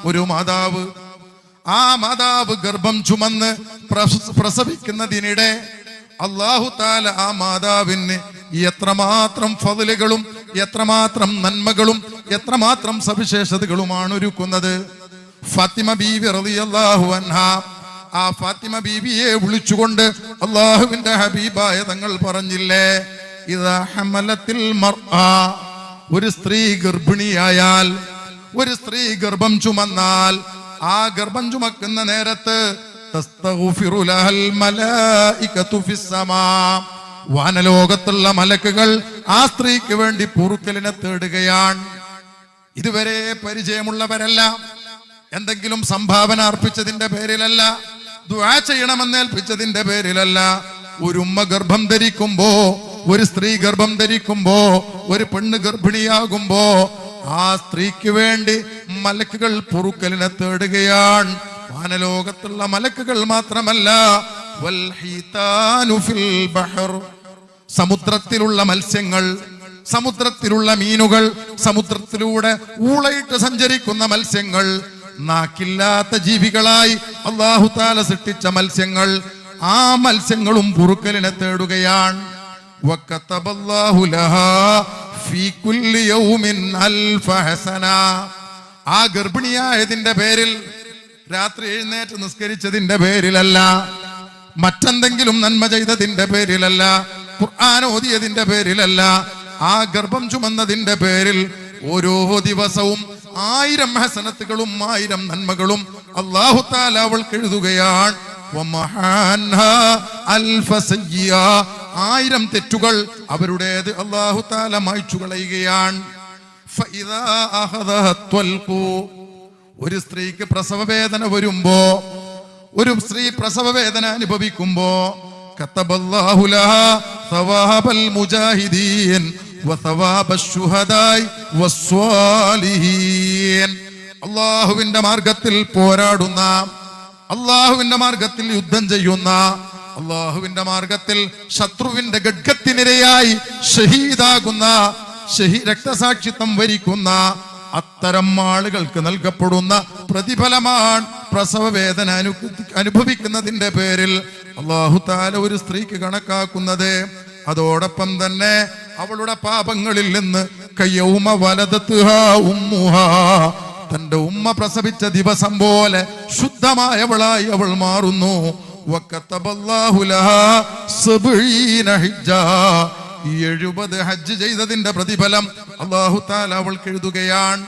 ഒരു മാതാവ്, ആ മാതാവ് ഗർഭം ചുമന്ന് പ്രസവിക്കുന്നതിനിടെ അല്ലാഹു തആല ആ മാതാവിന് എത്രമാത്രം ഫضലുകളും എത്രമാത്രം നന്മകളും എത്രമാത്രം സവിശേഷതകളുമാണ് ഒരുക്കുന്നത്. ഫാത്തിമ ബീവി റളിയല്ലാഹു അൻഹാ, ആ ഫാത്തിമ ബീവിയെ വിളിച്ചുകൊണ്ട് അല്ലാഹുവിന്റെ ഹബീബായ തങ്ങൾ പറഞ്ഞില്ലേ, ഇദാ ഹമലത്തിൽ മർആ, ഒരു സ്ത്രീ ഗർഭിണിയായാൽ, ഒരു സ്ത്രീ ഗർഭം ചുമന്നാൽ, ആ ഗർഭം ചുമക്കുന്ന നേരത്ത് തസ്തഗ്ഫിറു ലഹൽ മലായികതു ഫിസ്സമാ, വാനലോകത്തുള്ള മലക്കുകൾ ആ സ്ത്രീക്ക് വേണ്ടി പൊറുക്കലിനെ തേടുകയാണ്. ഇതുവരെ പരിചയമുള്ളവരല്ല, എന്തെങ്കിലും സംഭാവന അർപ്പിച്ചതിന്റെ പേരിലല്ല, ദുആ ചെയ്യണമെന്ന് ഏൽപ്പിച്ചതിന്റെ പേരിലല്ല. ഒരു ഉമ്മ ഗർഭം ധരിക്കുമ്പോ, ഒരു സ്ത്രീ ഗർഭം ധരിക്കുമ്പോ, ഒരു പെണ്ണ് ഗർഭിണിയാകുമ്പോ ആ സ്ത്രീക്ക് വേണ്ടി മലക്കുകൾ പൊറുക്കലിനെ തേടുകയാണ്. വാനലോകത്തുള്ള മലക്കുകൾ മാത്രമല്ല, വൽ ഹീതാനു ഫിൽ ബഹർ, സമുദ്രത്തിലുള്ള മത്സ്യങ്ങൾ, സമുദ്രത്തിലുള്ള മീനുകൾ, സമുദ്രത്തിലൂടെ ഊളയിട്ട് സഞ്ചരിക്കുന്ന മത്സ്യങ്ങൾ, നാക്കില്ലാത്ത ജീവികളായി അല്ലാഹു തആല സൃഷ്ടിച്ച മത്സ്യങ്ങൾ, ആ മത്സ്യങ്ങളും പൊറുക്കലിനെ തേടുകയാണ്. വകതബല്ലാഹു ലഹാ ഫീ കുല്ലി യൗമിൻ അൽഫ ഹസന, ആ ഗർഭിണിയായതിന്റെ പേരിൽ, രാത്രി എഴുന്നേറ്റ് നിസ്കരിച്ചതിന്റെ പേരിലല്ല, മറ്റെന്തെങ്കിലും നന്മ ചെയ്തതിന്റെ പേരിലല്ല, ഖുർആൻ ഓതിയതിന്റെ പേരിലല്ല, ആ ഗർഭം ചുമന്നതിന്റെ പേരിൽ ഓരോ ദിവസവും 1000 ഹസനത്തുകളും 1000 നന്മകളും അല്ലാഹു തആല അവൾക്ക് എഴുതുകയാണ്. 1000 തെറ്റുകൾ അവരുടേത് അല്ലാഹു തആല മായ്ച്ചു കളയുകയാണ്. ഒരു സ്ത്രീക്ക് പ്രസവ വേദന വരുമ്പോ, ഒരു സ്ത്രീ പ്രസവ വേദന അനുഭവിക്കുമ്പോ കതബല്ലാഹു ലഹാ സവാബൽ മുജാഹിദീൻ വസവാബശ് ശുഹദാഇ വസ്സാലിഹീൻ, അല്ലാഹുവിന്റെ മാർഗത്തിൽ പോരാടുന്ന, അല്ലാഹുവിന്റെ മാർഗത്തിൽ യുദ്ധം ചെയ്യുന്ന, അല്ലാഹുവിന്റെ മാർഗത്തിൽ ശത്രുവിന്റെ ഖഡ്ഗത്തിനിരയായി ഷഹീദാകുന്ന, രക്തസാക്ഷിത്വം വരിക്കുന്ന അത്തരം ആളുകൾക്ക് നൽകപ്പെടുന്ന പ്രതിഫലമാണ് പ്രസവ വേദന അനുഭവിക്കുന്നതിന്റെ പേരിൽ അല്ലാഹു തആല ഒരു സ്ത്രീക്ക് കണക്കാക്കുന്നത്. അതോടൊപ്പം തന്നെ അവളുടെ പാപങ്ങളിൽ നിന്ന് കയൗമ വലദത്ഹാ ഉമ്മുഹാ, തന്റെ ഉമ്മ പ്രസവിച്ച ദിവസം പോലെ ശുദ്ധമായവളായി അവൾ മാറുന്നു. വകതബല്ലാഹു ലഹാ 70 ഹജ്ജാ, 70 ഹജ്ജ് ചെയ്തതിന്റെ പ്രതിഫലം അല്ലാഹു തആല അവൾക്ക് എഴുതുകയാണ്.